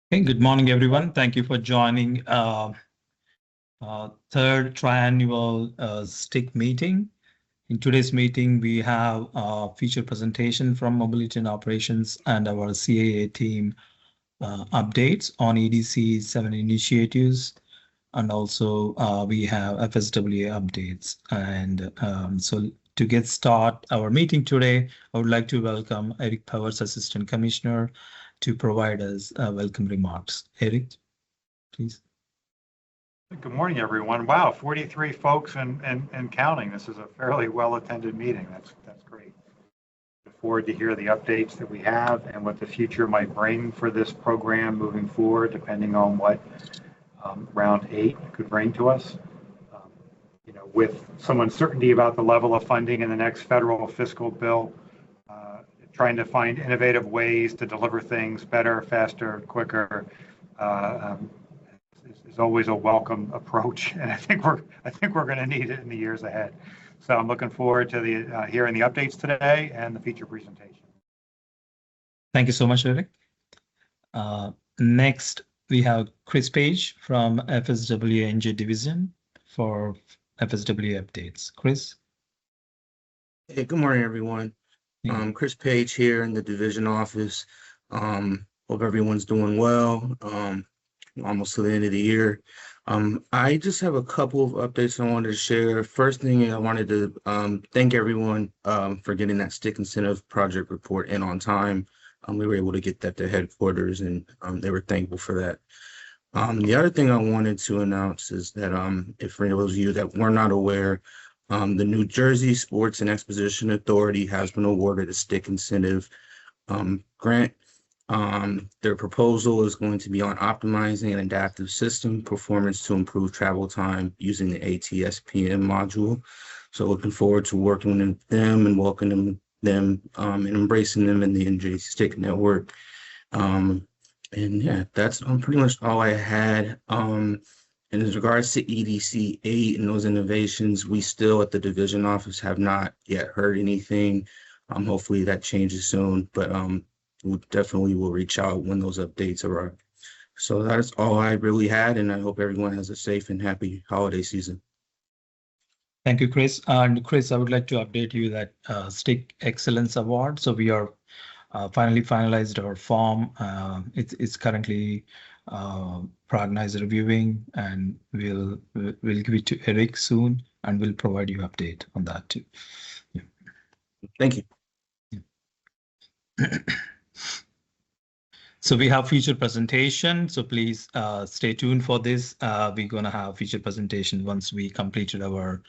Hey, good morning, everyone. Thank you for joining third triannual STIC meeting. In today's meeting, we have a feature presentation from Mobility and Operations and our CAA team updates on EDC 7 initiatives. And also we have FSWA updates. And so to get started our meeting today, I would like to welcome Eric Powers, Assistant Commissioner, to provide us welcome remarks. Eric, please. Good morning, everyone. Wow, 43 folks and counting. This is a fairly well-attended meeting. That's great. Look forward to hear the updates that we have and what the future might bring for this program moving forward, depending on what round 8 could bring to us. With some uncertainty about the level of funding in the next federal fiscal bill, trying to find innovative ways to deliver things better, faster, quicker is always a welcome approach, and I think we're going to need it in the years ahead. So I'm looking forward to hearing the updates today and the feature presentation. Thank you so much, Eric. Next, we have Chris Page from FSWA NJ Division for FSWA updates. Chris. Hey, good morning, everyone. Chris Page here in the division office. Hope everyone's doing well. Almost to the end of the year. I just have a couple of updates I wanted to share. First thing, I wanted to thank everyone for getting that STIC incentive project report in on time. We were able to get that to headquarters, and they were thankful for that. The other thing I wanted to announce is that if for those of you that were not aware, the New Jersey Sports and Exposition Authority has been awarded a STIC incentive grant. Their proposal is going to be on optimizing an adaptive system performance to improve travel time using the ATSPM module. So looking forward to working with them and welcoming them and embracing them in the NJ STIC network. And yeah, that's pretty much all I had. In regards to EDC 8 and those innovations, we still at the division office have not yet heard anything. Hopefully that changes soon, but we definitely will reach out when those updates arrive. So that's all I really had, and I hope everyone has a safe and happy holiday season. Thank you, Chris. And Chris, I would like to update you that STIC Excellence Award. So we are finally finalized our form. It's currently Prognize reviewing, and we'll give it to Eric soon, and we'll provide you update on that too. Yeah. Thank you. Yeah. So we have feature presentation. So please stay tuned for this. We're gonna have feature presentation once we completed our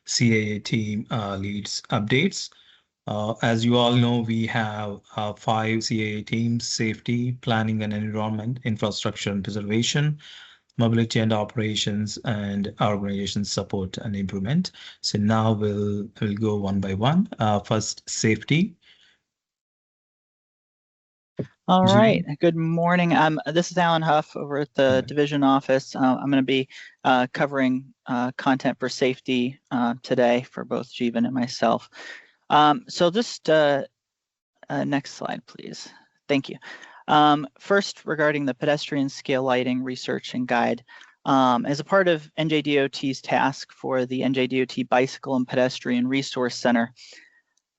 CAA team leads updates. As you all know, we have 5 CAA teams: safety, planning and environment, infrastructure and preservation, mobility and operations, and organization support and improvement. So now we'll go one by one. First, safety. All right. Good morning. This is Alan Huff over at the division office. I'm going to be covering content for safety today for both Jeevan and myself. So just next slide, please. Thank you. First, regarding the pedestrian scale lighting research and guide, as a part of NJDOT's task for the NJDOT Bicycle and Pedestrian Resource Center,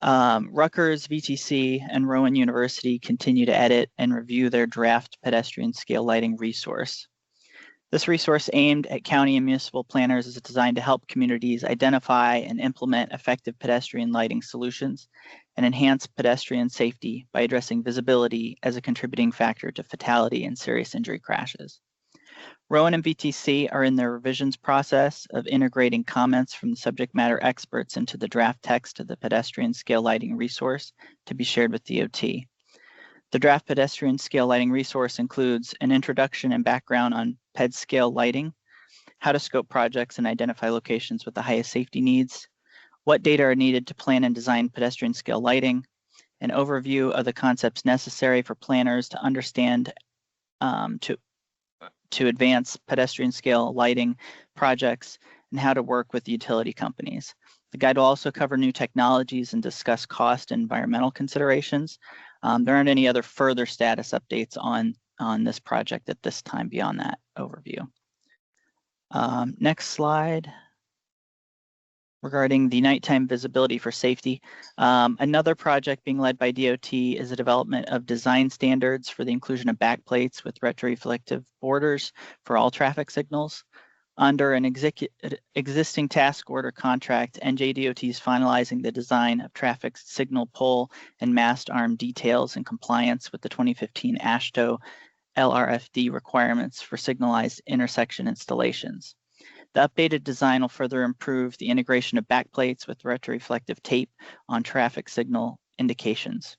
Rutgers, VTC, and Rowan University continue to edit and review their draft pedestrian scale lighting resource. This resource aimed at county and municipal planners is designed to help communities identify and implement effective pedestrian lighting solutions and enhance pedestrian safety by addressing visibility as a contributing factor to fatality and serious injury crashes. Rowan and VTC are in their revisions process of integrating comments from the subject matter experts into the draft text of the pedestrian scale lighting resource to be shared with DOT. The draft pedestrian scale lighting resource includes an introduction and background on PED scale lighting, how to scope projects and identify locations with the highest safety needs, what data are needed to plan and design pedestrian scale lighting, an overview of the concepts necessary for planners to understand to advance pedestrian scale lighting projects, and how to work with utility companies. The guide will also cover new technologies and discuss cost and environmental considerations. There aren't any other further status updates on on this project at this time beyond that overview. Next slide. Regarding the nighttime visibility for safety, another project being led by DOT is the development of design standards for the inclusion of backplates with retroreflective borders for all traffic signals. Under an existing task order contract, NJDOT is finalizing the design of traffic signal pole and mast arm details in compliance with the 2015 AASHTO LRFD requirements for signalized intersection installations. The updated design will further improve the integration of backplates with retroreflective tape on traffic signal indications.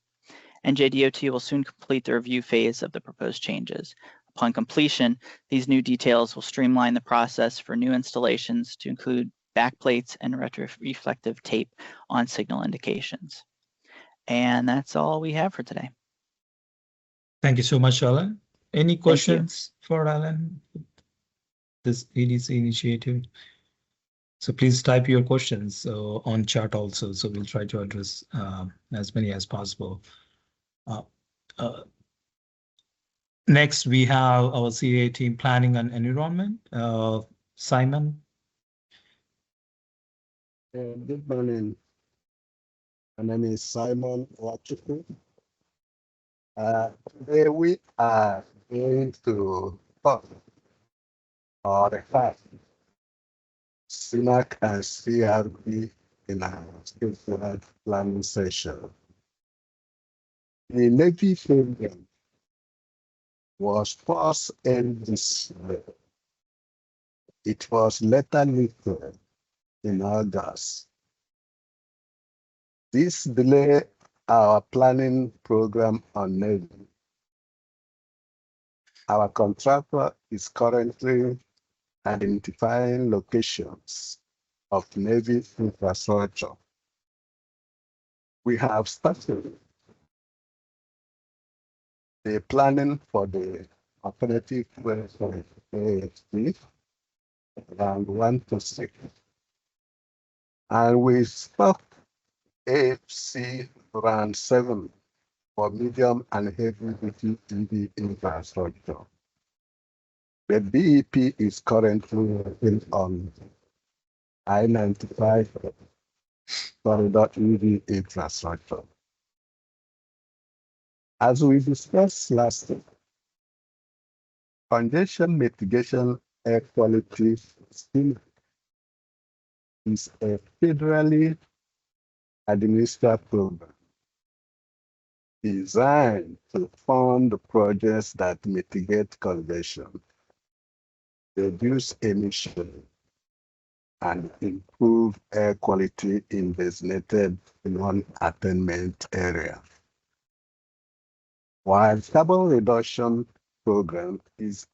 NJDOT will soon complete the review phase of the proposed changes. Upon completion, these new details will streamline the process for new installations to include backplates and retroreflective tape on signal indications. And that's all we have for today. Thank you so much, Alan. Any questions for Alan? This EDC initiative. So please type your questions on chat also. So we'll try to address as many as possible. Next, we have our CA team planning and environment. Simon. Good morning. My name is Simon Wachuku. Today we are going to talk about the fact STIC and CRB in our statewide planning session. The Navy program was first in this year. It was later lifted in August. This delayed our planning program on Navy. Our contractor is currently identifying locations of Navy infrastructure. We have started the planning for the alternative way for AFC around 1 to 6. And we stopped AFC around 7 for medium and heavy duty EV infrastructure. The BEP is currently working on I-95 corridor EV infrastructure. As we discussed last week, congestion mitigation air quality scheme is a federally administered program designed to fund projects that mitigate congestion, reduce emissions, and improve air quality in designated non-attainment areas. While carbon reduction program is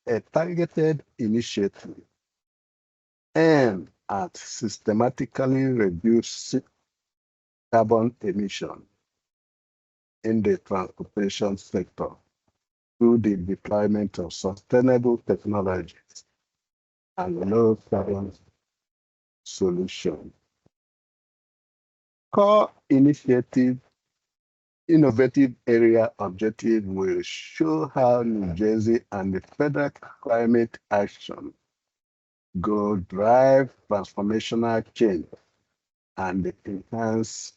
a targeted initiative aimed at systematically reducing carbon emission in the transportation sector through the deployment of sustainable technologies and low carbon solutions. Core innovative area objective will show how New Jersey and the federal climate action go drive transformational change and enhance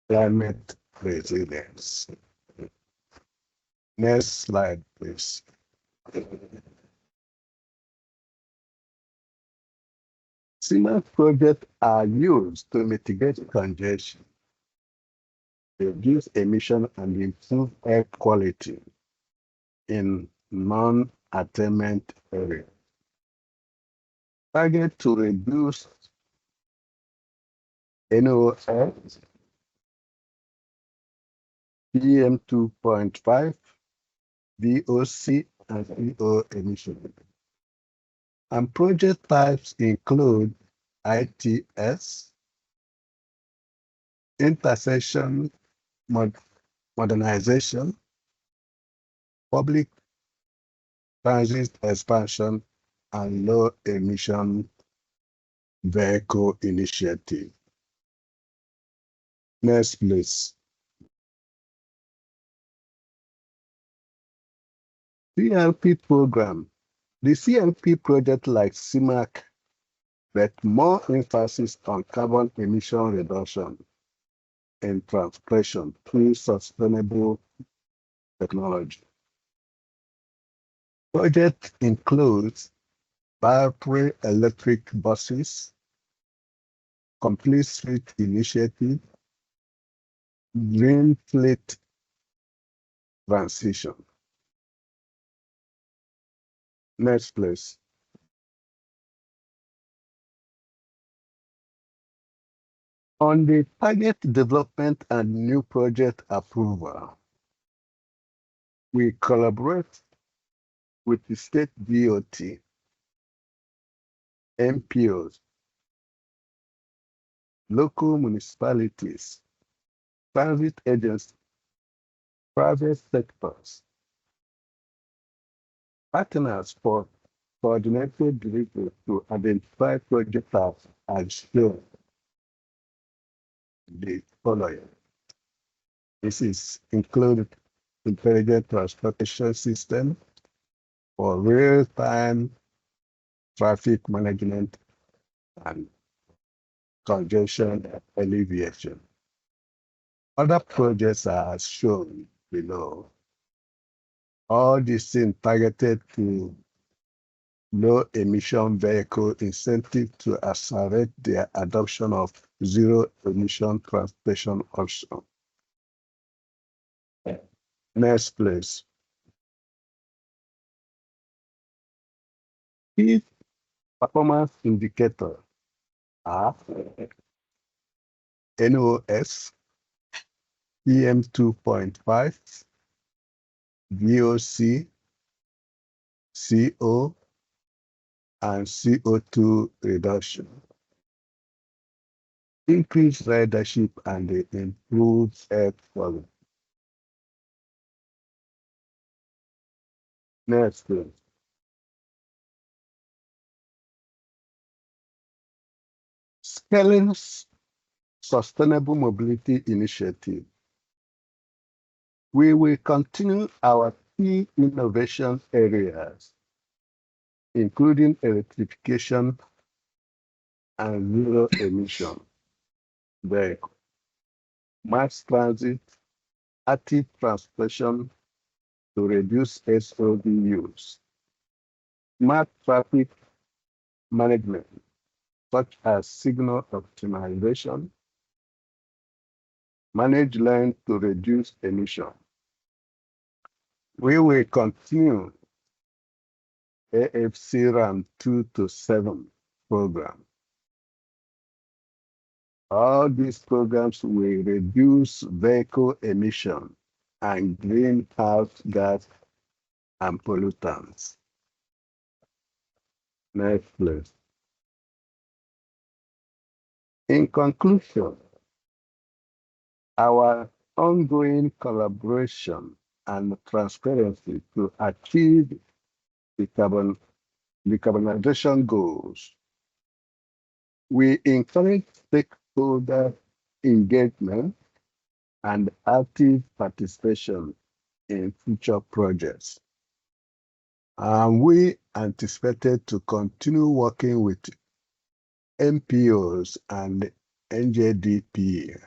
climate resilience. Next slide, please. Similar projects are used to mitigate congestion, reduce emission, and improve air quality in non-attainment areas. Target to reduce NOx, PM 2.5, VOC, and CO emissions. And project types include ITS, intersection modernization, public transit expansion, and low emission vehicle initiative. Next, please. CLP program. The CLP project like CIMAC, but more emphasis on carbon emission reduction and transportation through sustainable technology. Project includes battery electric buses, complete street initiative, green fleet transition. Next, please. On the target development and new project approval, we collaborate with the state DOT, MPOs, local municipalities, transit agencies, private sectors, partners for coordinated delivery to identify projects as shown the following. This is included intelligent transportation system for real-time traffic management and congestion alleviation. Other projects are as shown below. All these things targeted to low emission vehicle incentive to accelerate the adoption of zero emission transportation option. Next, please. Key performance indicator are NOS, PM 2.5, VOC, CO, and CO2 reduction. Increased ridership and improved air quality. Next, please. Scaling sustainable mobility initiative. We will continue our key innovation areas, including electrification and zero emission vehicle, mass transit, active transportation to reduce SOD use, smart traffic management, such as signal optimization, manage lane to reduce emission. We will continue AFC RAM 2 to 7 program. All these programs will reduce vehicle emission and greenhouse gas and pollutants. Next, please. In conclusion, our ongoing collaboration and transparency to achieve the decarbonization goals. We encourage stakeholder engagement and active participation in future projects. We anticipated to continue working with MPOs and NJDOT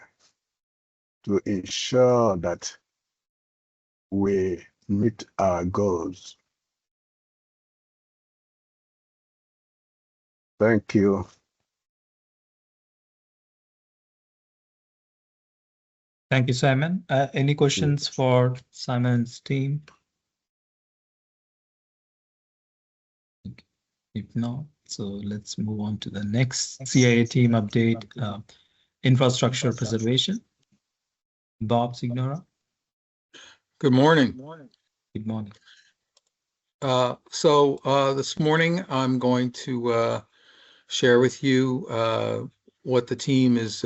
to ensure that we meet our goals. Thank you. Thank you, Simon. Any questions for Simon's team? If not, so let's move on to the next CIA team update, infrastructure preservation. Bob Signora. Good morning. Good morning. This morning I'm going to share with you what the team is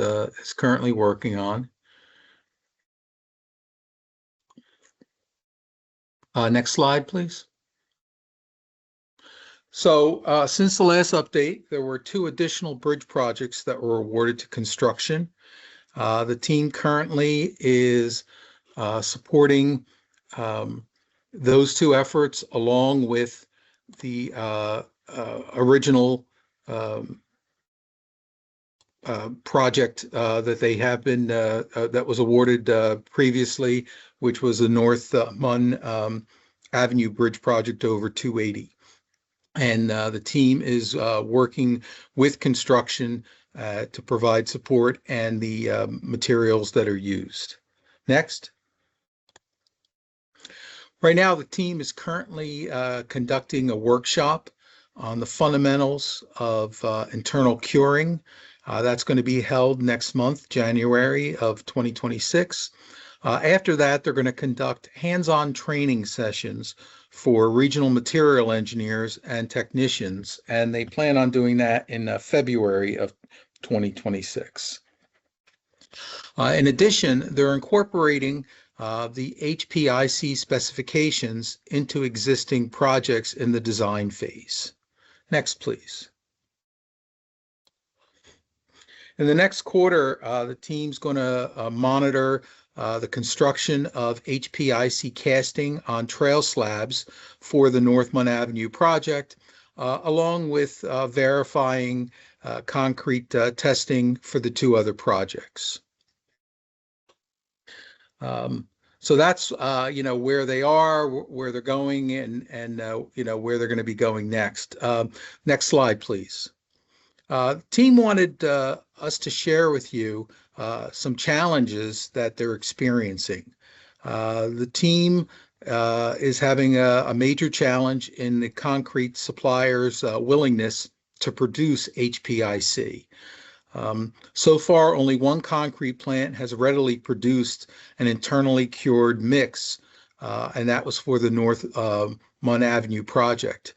currently working on. Next slide, please. So since the last update, there were 2 additional bridge projects that were awarded to construction. The team currently is supporting Those two efforts, along with the original project that they have been that was awarded previously, which was the North Mun Avenue Bridge project over 280. And the team is working with construction to provide support and the materials that are used. Next. Right now, the team is currently conducting a workshop on the fundamentals of internal curing. That's going to be held next month, January of 2026. After that, they're going to conduct hands-on training sessions for regional material engineers and technicians, and they plan on doing that in February of 2026. In addition, they're incorporating the HPIC specifications into existing projects in the design phase. Next, please. In the next quarter, the team's going to monitor the construction of HPIC casting on trail slabs for the North Mun Avenue project, along with verifying concrete testing for the two other projects. So that's where they are, where they're going, and where they're going to be going next. Next slide, please. Team wanted us to share with you some challenges that they're experiencing. The team is having a major challenge in the concrete suppliers' willingness to produce HPIC. So far, only one concrete plant has readily produced an internally cured mix, and that was for the North Mun Avenue project.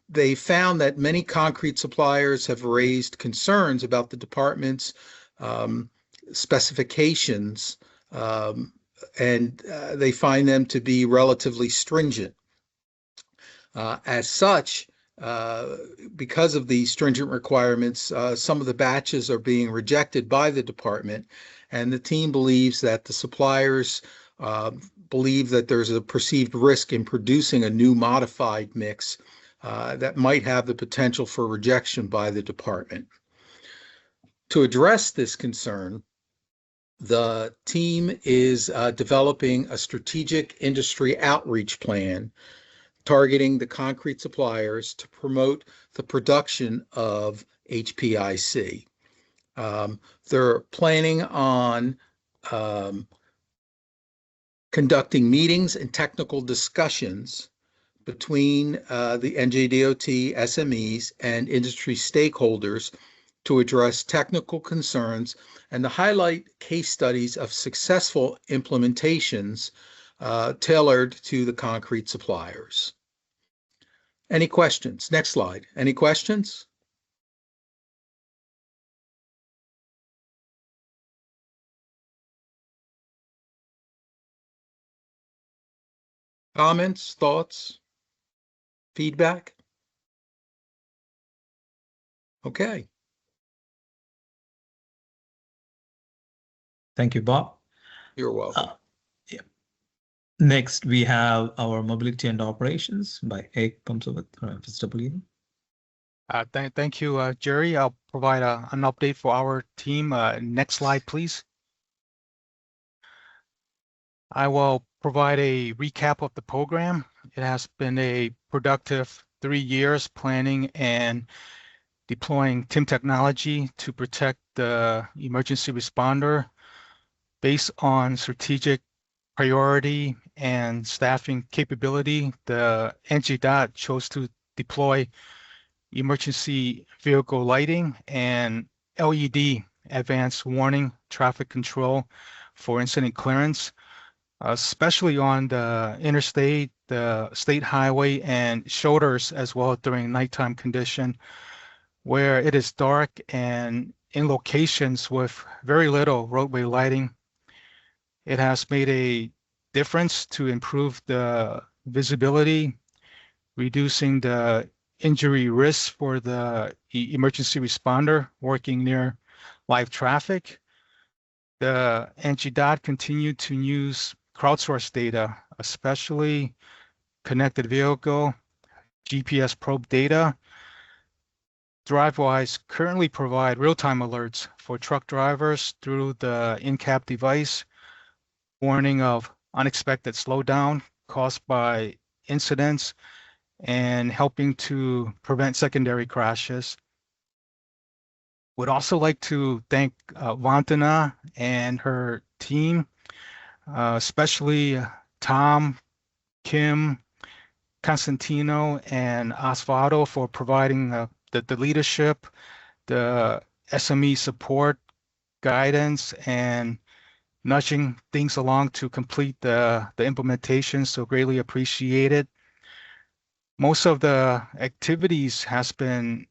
They found that many concrete suppliers have raised concerns about the department's specifications, and they find them to be relatively stringent. As such, because of the stringent requirements, some of the batches are being rejected by the department, and the team believes that the suppliers believe that there's a perceived risk in producing a new modified mix that might have the potential for rejection by the department. To address this concern, the team is developing a strategic industry outreach plan targeting the concrete suppliers to promote the production of HPIC. They're planning on conducting meetings and technical discussions between the NJDOT SMEs and industry stakeholders to address technical concerns and to highlight case studies of successful implementations tailored to the concrete suppliers. Any questions? Next slide. Any questions? Comments, thoughts, feedback? Okay. Thank you, Bob. You're welcome. Yeah. Next, we have our mobility and operations by Egg Pumsowit, FSW. Thank you, Jerry. I'll provide an update for our team. Next slide, please. I will provide a recap of the program. It has been a productive 3 years planning and deploying TIM technology to protect the emergency responder based on strategic priority and staffing capability. The NJDOT chose to deploy emergency vehicle lighting and LED advanced warning traffic control for incident clearance, especially on the interstate, the state highway, and shoulders, as well during nighttime condition where it is dark and in locations with very little roadway lighting. It has made a difference to improve the visibility, reducing the injury risk for the emergency responder working near live traffic. The NJDOT continued to use crowdsourced data especially connected vehicle, GPS probe data. DriveWise currently provide real-time alerts for truck drivers through the in-cab device, warning of unexpected slowdown caused by incidents and helping to prevent secondary crashes. Would also like to thank Vantana and her team, especially Tom, Kim, Constantino, and Osvaldo for providing the leadership, the SME support, guidance, and nudging things along to complete the implementation. So greatly appreciated. Most of the activities has been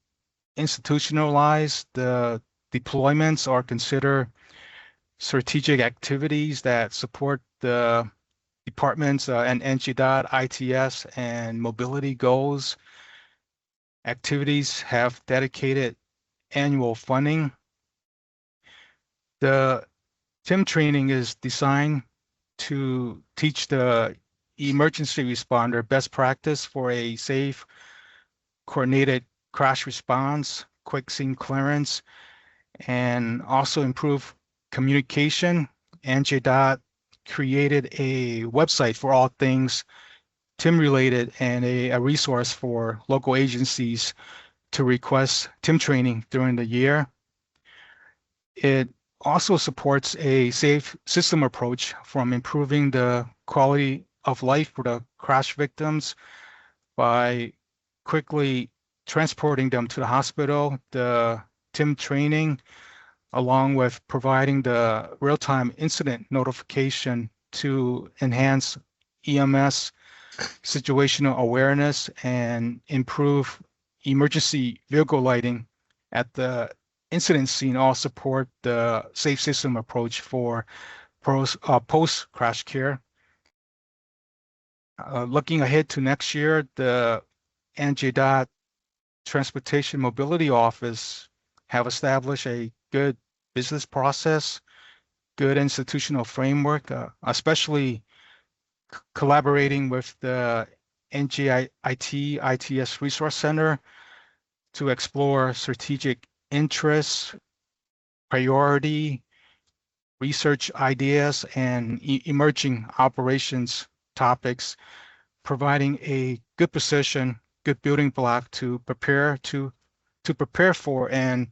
institutionalized. The deployments are considered strategic activities that support the departments and NJDOT, ITS, and mobility goals. Activities have dedicated annual funding. The TIM training is designed to teach the emergency responder best practice for a safe, coordinated crash response, quick scene clearance, and also improve communication. NJDOT created a website for all things TIM related and a resource for local agencies to request TIM training during the year. It also supports a safe system approach from improving the quality of life for the crash victims by quickly transporting them to the hospital, the TIM training, along with providing the real-time incident notification to enhance EMS situational awareness and improve emergency vehicle lighting at the incident scene, all support the safe system approach for post-crash care. Looking ahead to next year, the NJDOT Transportation Mobility Office have established a good business process, good institutional framework, especially collaborating with the NJIT ITS Resource Center to explore strategic interests, priority, research ideas, and emerging operations topics, providing a good position, good building block to prepare for and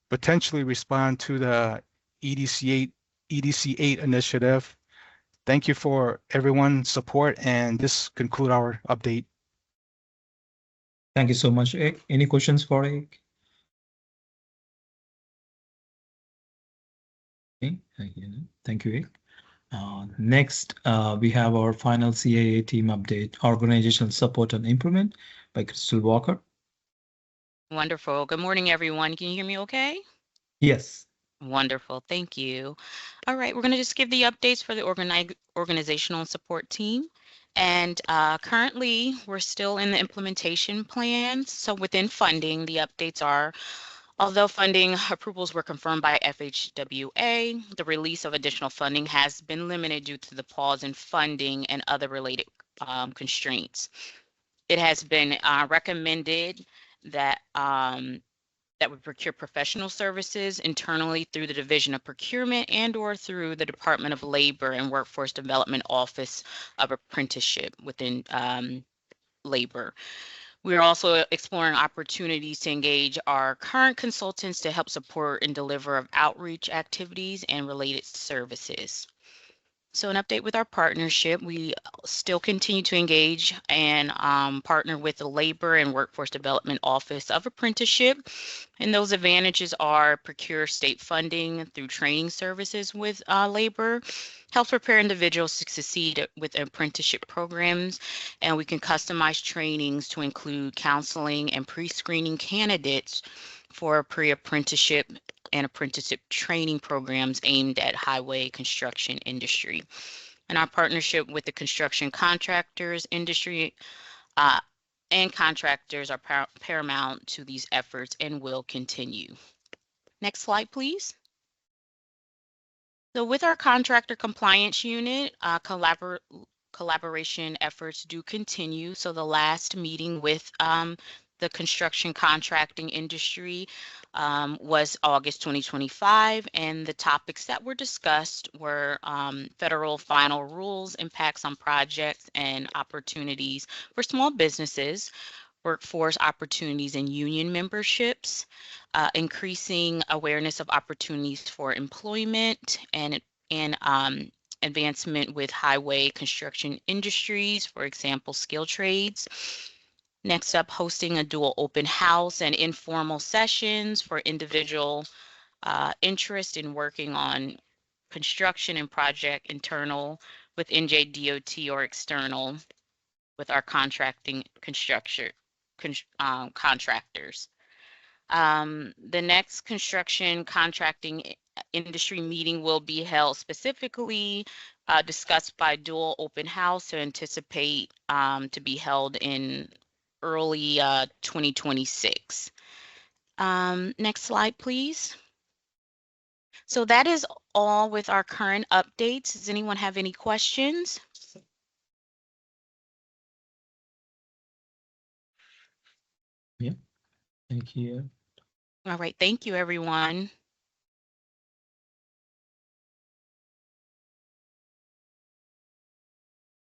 potentially respond to the EDC8 initiative. Thank you for everyone's support, and this concludes our update. Thank you so much, Ek. Any questions for Ek? Okay, thank you, Ek. Next, we have our final CAA team update, organizational support and improvement by Crystal Walker. Wonderful. Good morning, everyone. Can you hear me okay? Yes. Wonderful. Thank you. All right, we're going to just give the updates for the organizational support team. And currently, we're still in the implementation plans. So within funding, the updates are, although funding approvals were confirmed by FHWA, the release of additional funding has been limited due to the pause in funding and other related constraints. It has been recommended that that we procure professional services internally through the Division of Procurement and/or through the Department of Labor and Workforce Development Office of Apprenticeship within labor. We are also exploring opportunities to engage our current consultants to help support and deliver of outreach activities and related services. So an update with our partnership, we still continue to engage and partner with the Labor and Workforce Development Office of Apprenticeship. And those advantages are procure state funding through training services with labor, help prepare individuals to succeed with apprenticeship programs, and we can customize trainings to include counseling and pre-screening candidates for pre-apprenticeship and apprenticeship training programs aimed at highway construction industry. And our partnership with the construction contractors industry and contractors are paramount to these efforts and will continue. Next slide, please. So with our contractor compliance unit, collaboration efforts do continue. So the last meeting with the construction contracting industry was August 2025, and the topics that were discussed were federal final rules, impacts on projects, and opportunities for small businesses, workforce opportunities and union memberships, increasing awareness of opportunities for employment, and advancement with highway construction industries, for example, skilled trades. Next up, hosting a dual open house and informal sessions for individual interest in working on construction and project internal with NJDOT or external with our contracting contractors. The next construction contracting industry meeting will be held specifically discussed by dual open house to anticipate to be held in early 2026. Next slide, please. So that is all with our current updates. Does anyone have any questions? Yeah, thank you. All right, thank you, everyone.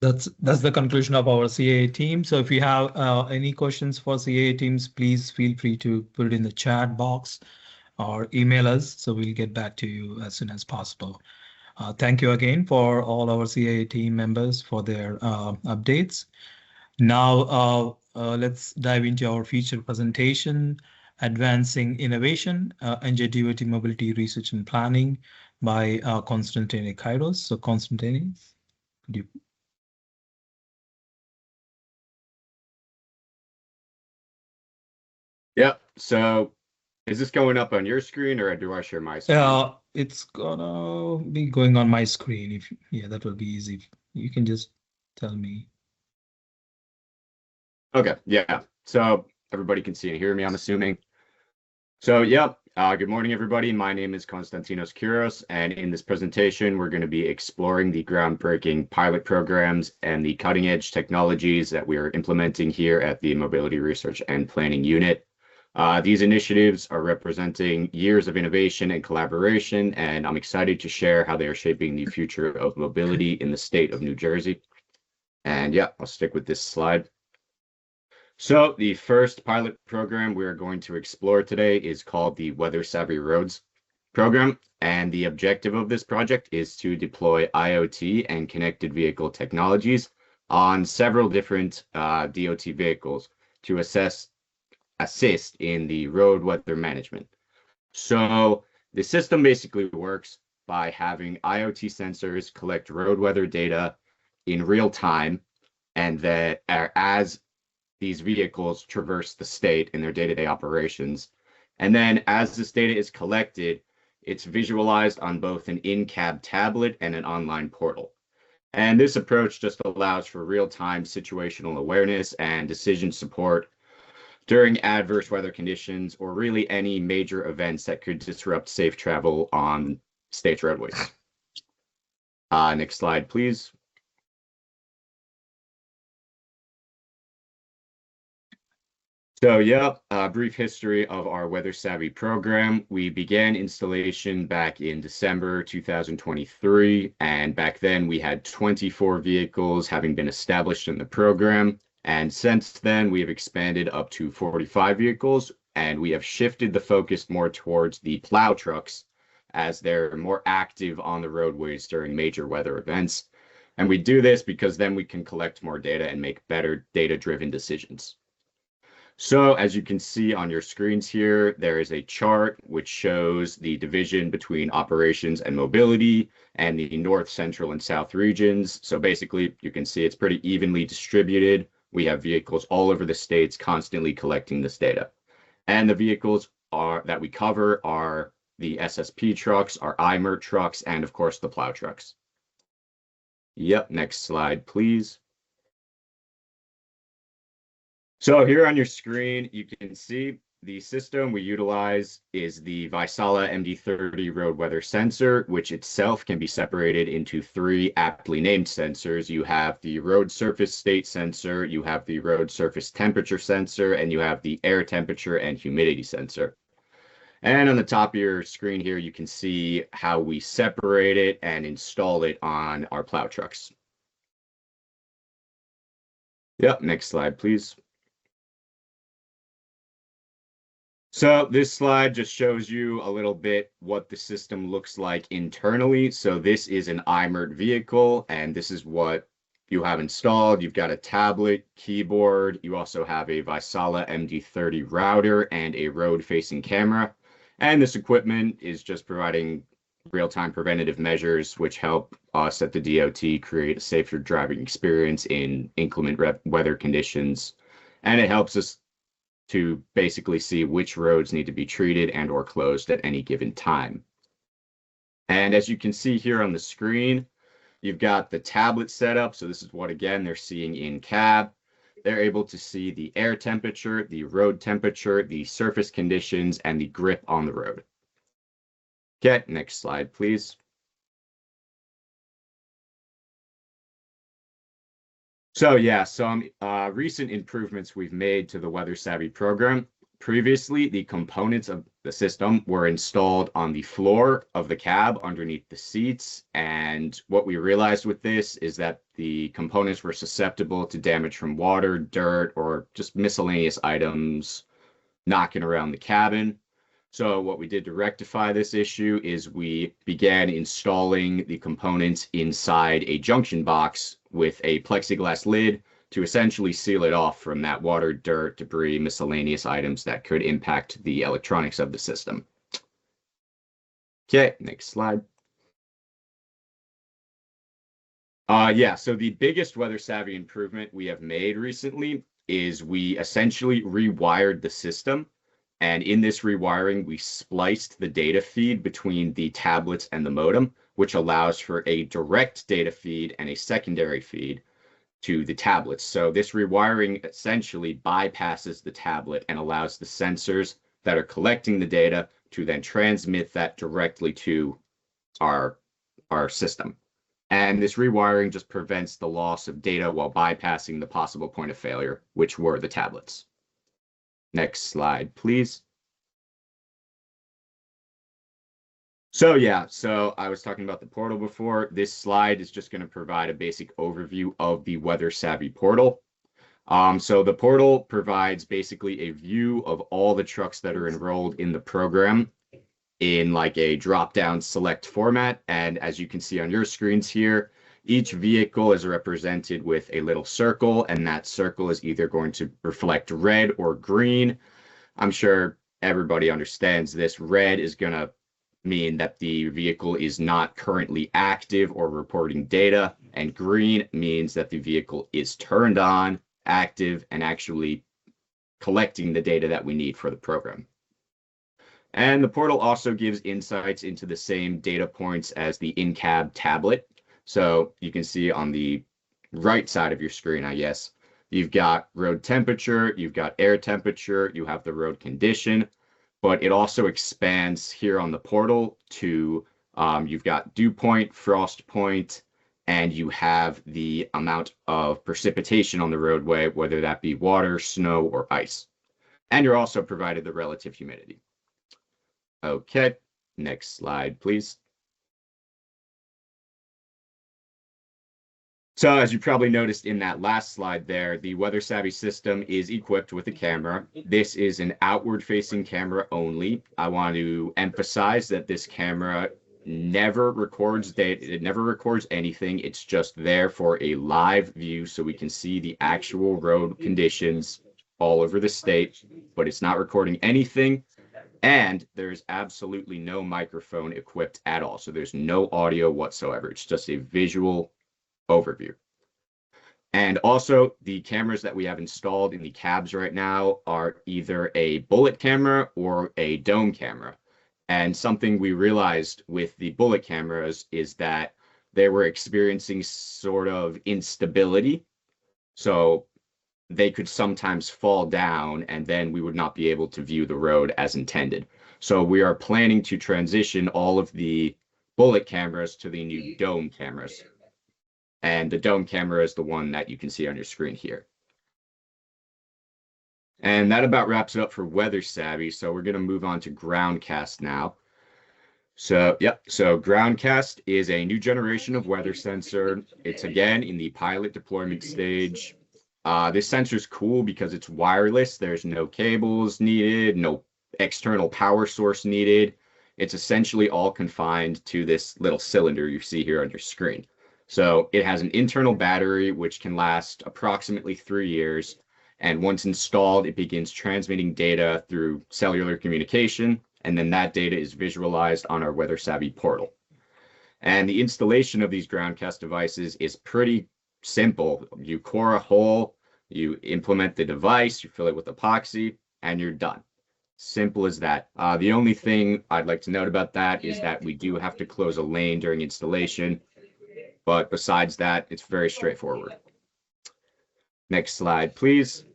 That's the conclusion of our CAA team. So if you have any questions for CAA teams, please feel free to put it in the chat box or email us, so we'll get back to you as soon as possible. Thank you again for all our CAA team members for their updates. Now let's dive into our feature presentation, Advancing Innovation, NJDOT Mobility Research and Planning by Konstantinos Kyros. So Konstantinos, could you? Yep. So is this going up on your screen or do I share my screen? It's gonna be going on my screen. Yeah, that will be easy. You can just tell me. Okay. Yeah. So everybody can see and hear me, I'm assuming. So, yep. Good morning, everybody. My name is Konstantinos Kyros, and in this presentation, we're going to be exploring the groundbreaking pilot programs and the cutting-edge technologies that we are implementing here at the Mobility Research and Planning Unit. These initiatives are representing years of innovation and collaboration, and I'm excited to share how they are shaping the future of mobility in the state of New Jersey. And yeah, I'll stick with this slide. So the first pilot program we're going to explore today is called the Weather Savvy Roads program. And the objective of this project is to deploy IoT and connected vehicle technologies on several different DOT vehicles to assist in the road weather management. So the system basically works by having IoT sensors collect road weather data in real time, and that as these vehicles traverse the state in their day-to-day operations. And then as this data is collected, it's visualized on both an in-cab tablet and an online portal. And this approach just allows for real-time situational awareness and decision support during adverse weather conditions or really any major events that could disrupt safe travel on state roadways. Next slide, please. So yeah, a brief history of our Weather Savvy program. We began installation back in December 2023, and back then we had 24 vehicles having been established in the program. And since then, we have expanded up to 45 vehicles, and we have shifted the focus more towards the plow trucks as they're more active on the roadways during major weather events. And we do this because then we can collect more data and make better data-driven decisions. So as you can see on your screens here, there is a chart which shows the division between operations and mobility and the north, central, and south regions. So basically, you can see it's pretty evenly distributed. We have vehicles all over the states constantly collecting this data. And the vehicles that we cover are the SSP trucks, our IMERT trucks, and of course the plow trucks. Yep, next slide, please. So here on your screen, you can see the system we utilize is the Vaisala MD30 road weather sensor, which itself can be separated into 3 aptly named sensors. You have the road surface state sensor, you have the road surface temperature sensor, and you have the air temperature and humidity sensor. And on the top of your screen here, you can see how we separate it and install it on our plow trucks. Yep, next slide, please. So this slide just shows you a little bit what the system looks like internally. So this is an iMERT vehicle, and this is what you have installed. You've got a tablet, keyboard. You also have a Vaisala MD30 router and a road-facing camera. And this equipment is just providing real-time preventative measures, which help us at the DOT create a safer driving experience in inclement weather conditions. And it helps us to basically see which roads need to be treated and or closed at any given time. And as you can see here on the screen, you've got the tablet setup. So this is what, again, they're seeing in cab. They're able to see the air temperature, the road temperature, the surface conditions, and the grip on the road. Okay, next slide, please. So yeah, some recent improvements we've made to the Weather Savvy program. Previously, the components of the system were installed on the floor of the cab underneath the seats. And what we realized with this is that the components were susceptible to damage from water, dirt, or just miscellaneous items knocking around the cabin. So what we did to rectify this issue is we began installing the components inside a junction box with a plexiglass lid to essentially seal it off from that water, dirt, debris, miscellaneous items that could impact the electronics of the system. Okay, next slide. Yeah, so the biggest Weather Savvy improvement we have made recently is we essentially rewired the system. And in this rewiring, we spliced the data feed between the tablets and the modem, which allows for a direct data feed and a secondary feed to the tablets. So this rewiring essentially bypasses the tablet and allows the sensors that are collecting the data to then transmit that directly to our system. And this rewiring just prevents the loss of data while bypassing the possible point of failure, which were the tablets. Next slide, please. So yeah, so I was talking about the portal before. This slide is just going to provide a basic overview of the Weather Savvy portal. So the portal provides basically a view of all the trucks that are enrolled in the program in like a drop-down select format. And as you can see on your screens here, each vehicle is represented with a little circle, and that circle is either going to reflect red or green. I'm sure everybody understands this. Red is going to mean that the vehicle is not currently active or reporting data, and green means that the vehicle is turned on, active, and actually collecting the data that we need for the program. And the portal also gives insights into the same data points as the in-cab tablet. So you can see on the right side of your screen, I guess, you've got road temperature, you've got air temperature, you have the road condition, but it also expands here on the portal to you've got dew point, frost point, and you have the amount of precipitation on the roadway, whether that be water, snow, or ice. And you're also provided the relative humidity. Okay, next slide, please. So as you probably noticed in that last slide there, the Weather Savvy system is equipped with a camera. This is an outward-facing camera only. I want to emphasize that this camera never records data. It never records anything. It's just there for a live view so we can see the actual road conditions all over the state, but it's not recording anything. And there's absolutely no microphone equipped at all. So there's no audio whatsoever. It's just a visual overview. And also the cameras that we have installed in the cabs right now are either a bullet camera or a dome camera. And something we realized with the bullet cameras is that they were experiencing sort of instability. So they could sometimes fall down, and then we would not be able to view the road as intended. So we are planning to transition all of the bullet cameras to the new dome cameras. And the dome camera is the one that you can see on your screen here. And that about wraps it up for Weather Savvy. So we're going to move on to Groundcast now. So, so Groundcast is a new generation of weather sensor. It's again in the pilot deployment stage. This sensor is cool because it's wireless. There's no cables needed, no external power source needed. It's essentially all confined to this little cylinder you see here on your screen. So it has an internal battery which can last approximately 3 years. And once installed, it begins transmitting data through cellular communication. And then that data is visualized on our Weather Savvy portal. And the installation of these Groundcast devices is pretty simple. You core a hole, you implement the device, you fill it with epoxy, and you're done. Simple as that. The only thing I'd like to note about that is that we do have to close a lane during installation. But besides that, it's very straightforward. Next slide, please.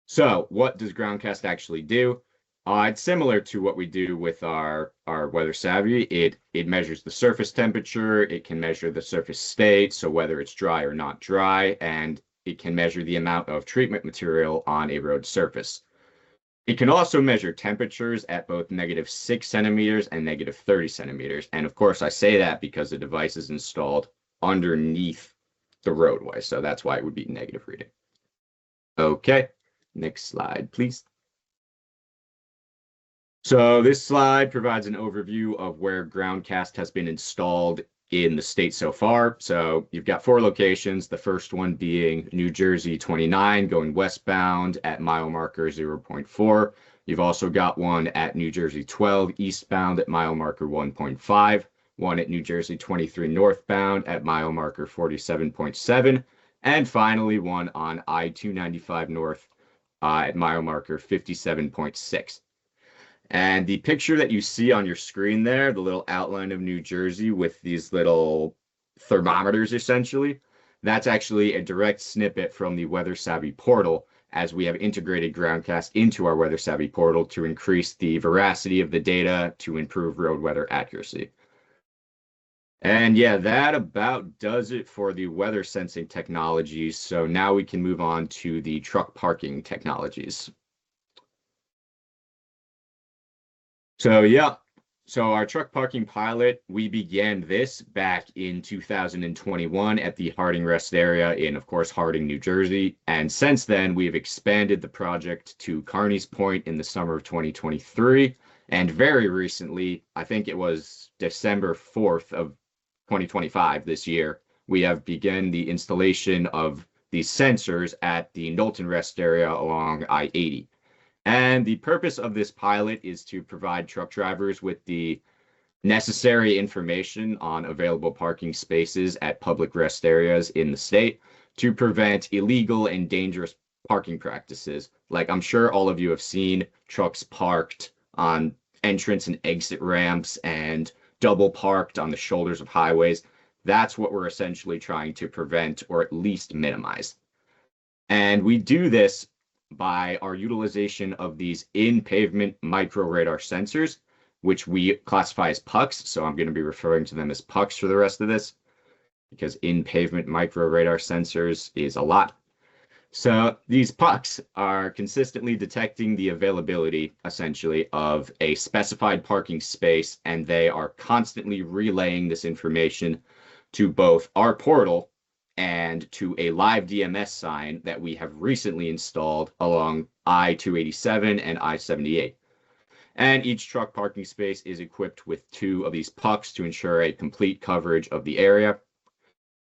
So what does Groundcast actually do? It's similar to what we do with our Weather Savvy. It measures the surface temperature, it can measure the surface state, so whether it's dry or not dry, and it can measure the amount of treatment material on a road surface. It can also measure temperatures at both -6 centimeters and -30 centimeters. And of course, I say that because the device is installed underneath the roadway, so that's why it would be negative reading. Okay, next slide, please. So this slide provides an overview of where Groundcast has been installed in the state so far. So you've got 4 locations, the first one being New Jersey 29 going westbound at mile marker 0.4. You've also got one at New Jersey 12 eastbound at mile marker 1.5, one at New Jersey 23 northbound at mile marker 47.7, and finally one on I-295 north at mile marker 57.6. And the picture that you see on your screen there, the little outline of New Jersey with these little thermometers, essentially, that's actually a direct snippet from the Weather Savvy portal, as we have integrated Groundcast into our Weather Savvy portal to increase the veracity of the data to improve road weather accuracy. And yeah, that about does it for the weather sensing technologies. So now we can move on to the truck parking technologies. So yeah, so our truck parking pilot, we began this back in 2021 at the Harding Rest area in, of course, Harding, New Jersey. And since then, we've expanded the project to Carney's Point in the summer of 2023. And very recently, I think it was December 4th of 2025 this year, we have begun the installation of these sensors at the Knowlton Rest area along I-80. And the purpose of this pilot is to provide truck drivers with the necessary information on available parking spaces at public rest areas in the state to prevent illegal and dangerous parking practices. Like I'm sure all of you have seen trucks parked on entrance and exit ramps and double parked on the shoulders of highways. That's what we're essentially trying to prevent or at least minimize. And we do this by our utilization of these in-pavement micro radar sensors, which we classify as pucks. So I'm going to be referring to them as pucks for the rest of this, because in-pavement micro radar sensors is a lot. So these pucks are consistently detecting the availability, essentially, of a specified parking space, and they are constantly relaying this information to both our portal and to a live DMS sign that we have recently installed along I-287 and I-78. And each truck parking space is equipped with 2 of these pucks to ensure a complete coverage of the area.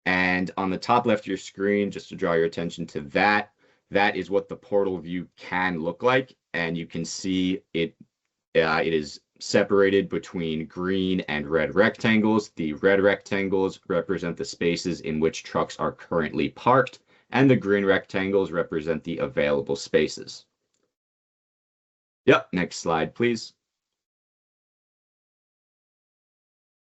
And on the top left of your screen, just to draw your attention to that, that is what the portal view can look like. And you can see it is separated between green and red rectangles. The red rectangles represent the spaces in which trucks are currently parked, and the green rectangles represent the available spaces. Yep, next slide, please.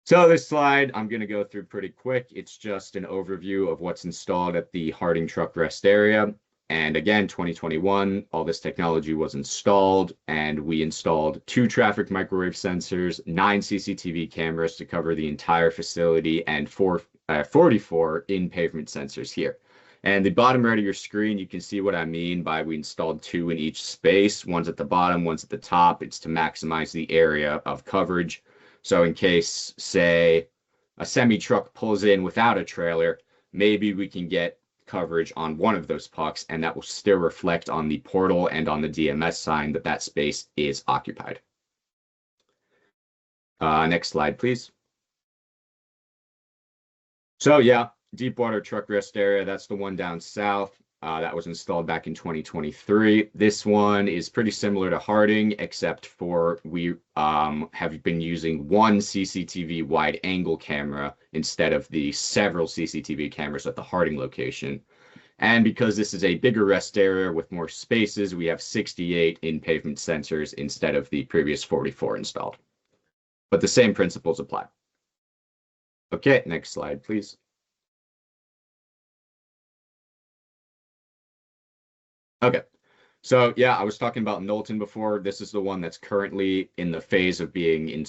So this slide, I'm going to go through pretty quick. It's just an overview of what's installed at the Harding truck rest area. And again, 2021, all this technology was installed, and we installed 2 traffic microwave sensors, 9 CCTV cameras to cover the entire facility, and 44 in-pavement sensors here. And the bottom right of your screen, you can see what I mean by we installed 2 in each space. One's at the bottom, one's at the top. It's to maximize the area of coverage. So in case, say, a semi-truck pulls in without a trailer, maybe we can get coverage on one of those pucks, and that will still reflect on the portal and on the DMS sign that that space is occupied. Next slide, please. So yeah, Deepwater truck rest area, that's the one down south. That was installed back in 2023. This one is pretty similar to Harding, except for we have been using 1 CCTV wide angle camera instead of the several CCTV cameras at the Harding location. And because this is a bigger rest area with more spaces, we have 68 in-pavement sensors instead of the previous 44 installed. But the same principles apply. Okay, next slide, please. Okay, so yeah, I was talking about Knowlton before. This is the one that's currently in the phase of being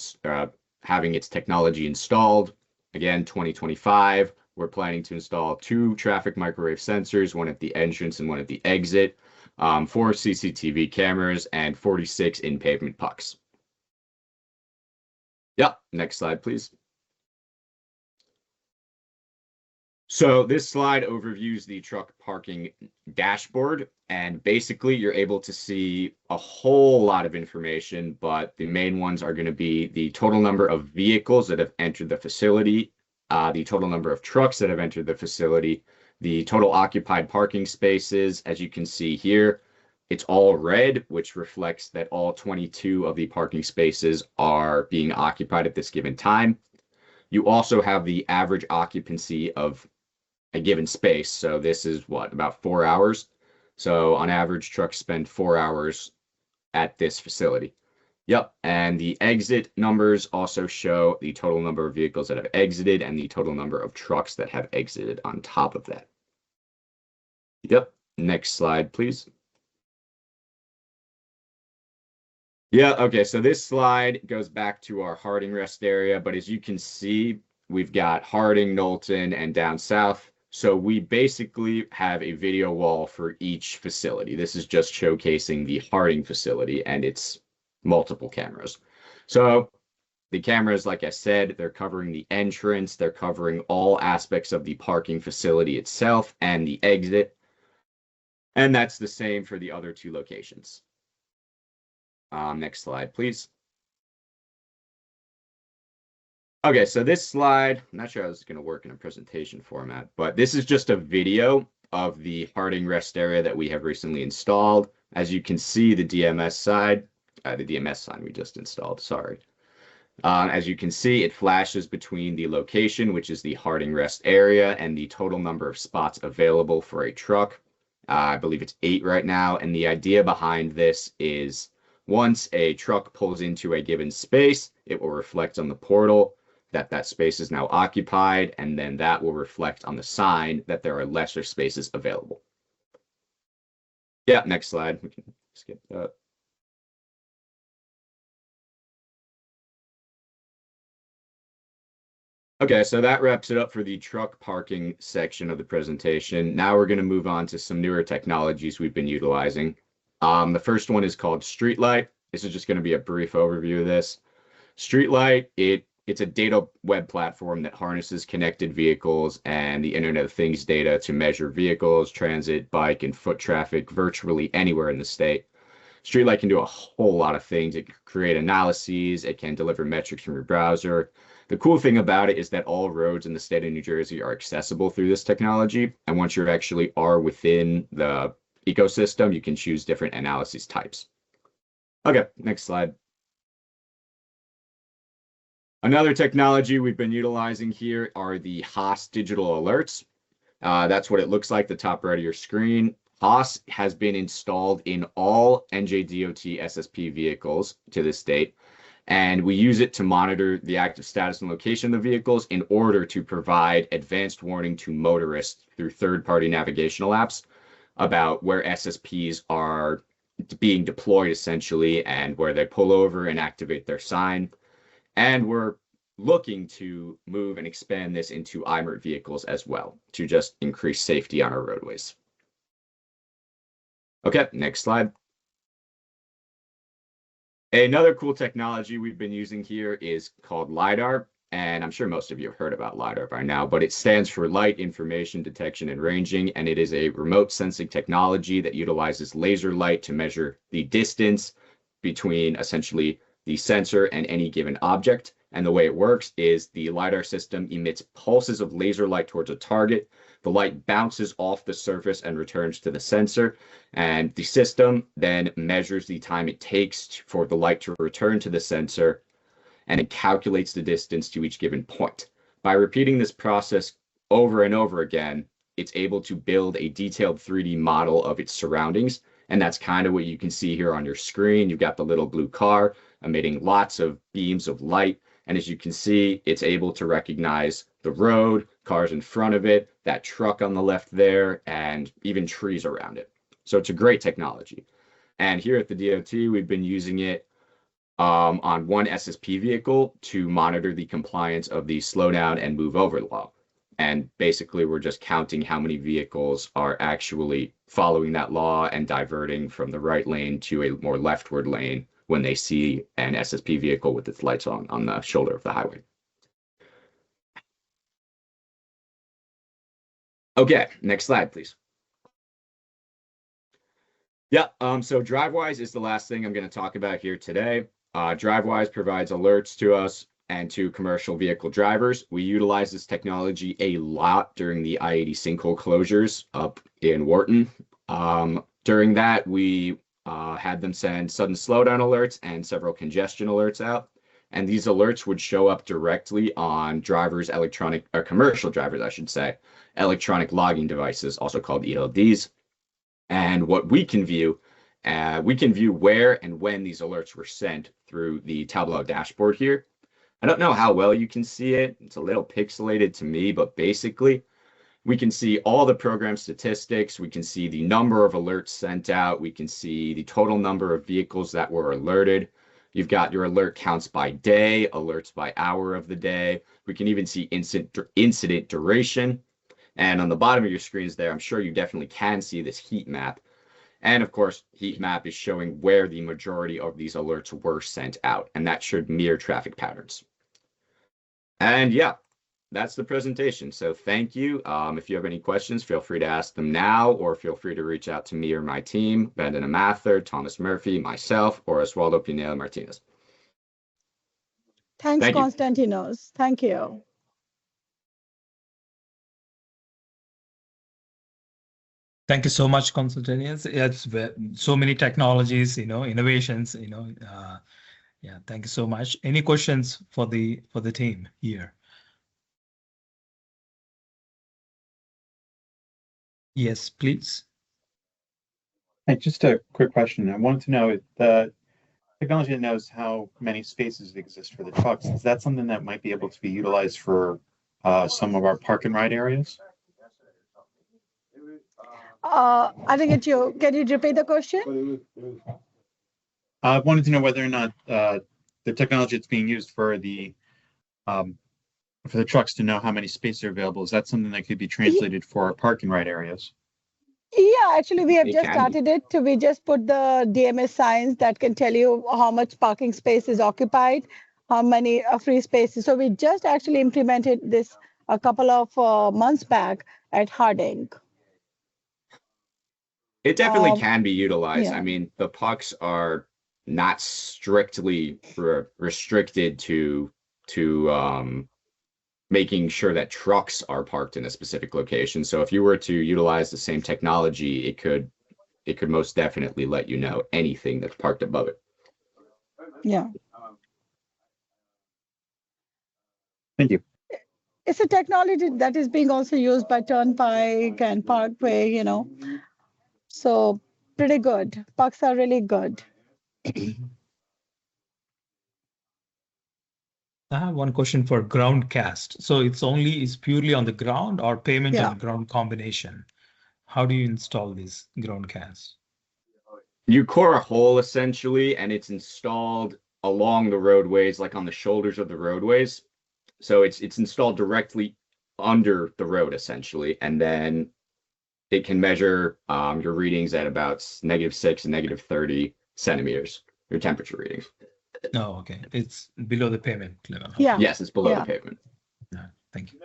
having its technology installed. Again, 2025, we're planning to install 2 traffic microwave sensors, one at the entrance and one at the exit, 4 CCTV cameras, and 46 in-pavement pucks. Yeah, next slide, please. So this slide overviews the truck parking dashboard, and basically you're able to see a whole lot of information, but the main ones are going to be the total number of vehicles that have entered the facility, the total number of trucks that have entered the facility, the total occupied parking spaces. As you can see here, it's all red, which reflects that all 22 of the parking spaces are being occupied at this given time. You also have the average occupancy of a given space. So this is what, about 4 hours. So on average, trucks spend 4 hours at this facility. Yep, and the exit numbers also show the total number of vehicles that have exited and the total number of trucks that have exited on top of that. Yep, next slide, please. Yeah, okay, so this slide goes back to our Harding rest area, but as you can see, we've got Harding, Knowlton, and down south. So we basically have a video wall for each facility. This is just showcasing the Harding facility and its multiple cameras. So the cameras, like I said, they're covering the entrance, they're covering all aspects of the parking facility itself and the exit. And that's the same for the other 2 locations. Next slide, please. Okay, so this slide, I'm not sure how this is going to work in a presentation format, but this is just a video of the Harding rest area that we have recently installed. As you can see, the DMS sign we just installed, sorry. As you can see, it flashes between the location, which is the Harding rest area, and the total number of spots available for a truck. I believe it's 8 right now, and the idea behind this is once a truck pulls into a given space, it will reflect on the portal that that space is now occupied, and then that will reflect on the sign that there are lesser spaces available. Yeah, next slide. We can skip that. Okay, so that wraps it up for the truck parking section of the presentation. Now we're going to move on to some newer technologies we've been utilizing. The first one is called Streetlight. This is just going to be a brief overview of this. Streetlight, it's a data web platform that harnesses connected vehicles and the Internet of Things data to measure vehicles, transit, bike, and foot traffic virtually anywhere in the state. Streetlight can do a whole lot of things. It can create analyses. It can deliver metrics from your browser. The cool thing about it is that all roads in the state of New Jersey are accessible through this technology. And once you actually are within the ecosystem, you can choose different analysis types. Okay, next slide. Another technology we've been utilizing here are the Haas digital alerts. That's what it looks like, the top right of your screen. Haas has been installed in all NJDOT SSP vehicles to this date. And we use it to monitor the active status and location of the vehicles in order to provide advanced warning to motorists through third-party navigational apps about where SSPs are being deployed essentially and where they pull over and activate their sign. And we're looking to move and expand this into IMERT vehicles as well to just increase safety on our roadways. Okay, next slide. Another cool technology we've been using here is called LiDAR, and I'm sure most of you have heard about LiDAR by now, but it stands for Light Information Detection and Ranging, and it is a remote sensing technology that utilizes laser light to measure the distance between essentially the sensor and any given object. And the way it works is the LiDAR system emits pulses of laser light towards a target. The light bounces off the surface and returns to the sensor, and the system then measures the time it takes for the light to return to the sensor, and it calculates the distance to each given point. By repeating this process over and over again, it's able to build a detailed 3D model of its surroundings, and that's kind of what you can see here on your screen. You've got the little blue car emitting lots of beams of light, and as you can see, it's able to recognize the road, cars in front of it, that truck on the left there, and even trees around it. So it's a great technology. And here at the DOT, we've been using it on one SSP vehicle to monitor the compliance of the slow down and move over law. And basically, we're just counting how many vehicles are actually following that law and diverting from the right lane to a more leftward lane when they see an SSP vehicle with its lights on the shoulder of the highway. Okay, next slide, please. Yeah, so DriveWise is the last thing I'm going to talk about here today. DriveWise provides alerts to us and to commercial vehicle drivers. We utilize this technology a lot during the I-80 sinkhole closures up in Wharton. During that, we had them send sudden slowdown alerts and several congestion alerts out. And these alerts would show up directly on drivers' commercial drivers, I should say, electronic logging devices, also called ELDs. And what we can view where and when these alerts were sent through the Tableau dashboard here. I don't know how well you can see it. It's a little pixelated to me, but basically we can see all the program statistics. We can see the number of alerts sent out. We can see the total number of vehicles that were alerted. You've got your alert counts by day, alerts by hour of the day. We can even see incident duration. And on the bottom of your screens there, I'm sure you definitely can see this heat map. And of course, heat map is showing where the majority of these alerts were sent out, and that should mirror traffic patterns. And yeah, that's the presentation. So thank you. If you have any questions, feel free to ask them now, or feel free to reach out to me or my team, Bandana Mathur, Thomas Murphy, myself, or Oswaldo Pineda Martinez. Thanks, Thank you. Konstantinos. Thank you. Thank you so much, Konstantinos. It's so many technologies, innovations, yeah, thank you so much. Any questions for the team here? Yes, please. Hey, just a quick question. I wanted to know the technology that knows how many spaces exist for the trucks. Is that something that might be able to be utilized for some of our park and ride areas? I didn't get you. Can you repeat the question? I wanted to know whether or not the technology that's being used for the trucks to know how many spaces are available, is that something that could be translated for our park and ride areas? Yeah, actually, we have It just can started it. We just put the DMS signs that can tell you how much parking space is occupied, how many free spaces. So we just actually implemented this a couple of months back at Harding. It definitely can be utilized. yeah. I mean, the pucks are not strictly restricted to making sure that trucks are parked in a specific location. So if you were to utilize the same technology, it could most definitely let you know anything that's parked above it. Yeah. Thank you. It's a technology that is being also used by Turnpike and Parkway, So pretty good. Pucks are really good. I have one question for ground cast. So it's purely on the ground or pavement Yeah. and ground combination. How do you install this ground cast? You core a hole essentially, and it's installed along the roadways, like on the shoulders of the roadways. So it's installed directly under the road essentially, and then it can measure your readings at about -6 and -30 centimeters, your temperature readings. Oh, okay. It's below the pavement level. Yeah. Yes, it's below Yeah. the pavement. Yeah, thank you.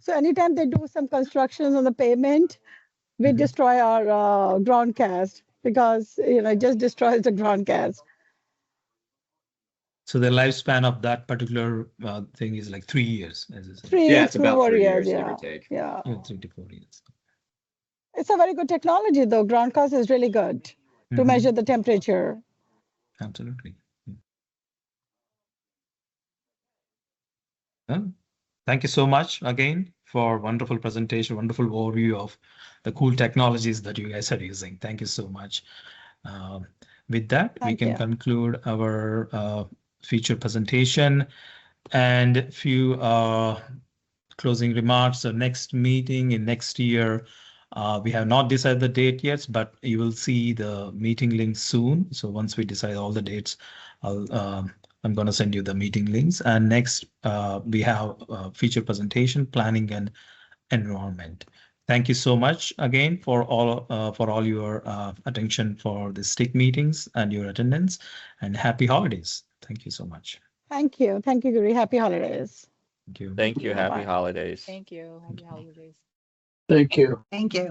So anytime they do some constructions on the pavement, we Mhm. destroy our ground cast because it just destroys the ground cast. So the lifespan of that particular thing is like 3 years, as you said. 3 Yeah, years, it's about 4 3 years. years, give or Yeah. take. Yeah. Yeah, 3 to 4 years. It's a very good technology, though. Ground cast is really good to Mhm. measure the temperature. Absolutely. Well, thank you so much again for wonderful presentation, wonderful overview of the cool technologies that you guys are using. Thank you so much. With that, we Thank can you. conclude our feature presentation and few closing remarks. So next meeting in next year, we have not decided the date yet, but you will see the meeting link soon. So once we decide all the dates, I'm going to send you the meeting links. And next, we have feature presentation, planning and enrollment. Thank you so much again for all your attention for the STIC meetings and your attendance, and happy holidays. Thank you so much. Thank you. Thank you, Guri. Happy holidays. Thank you. Thank you. Happy Bye. holidays. Thank you. Happy holidays. Thank you. Thank you.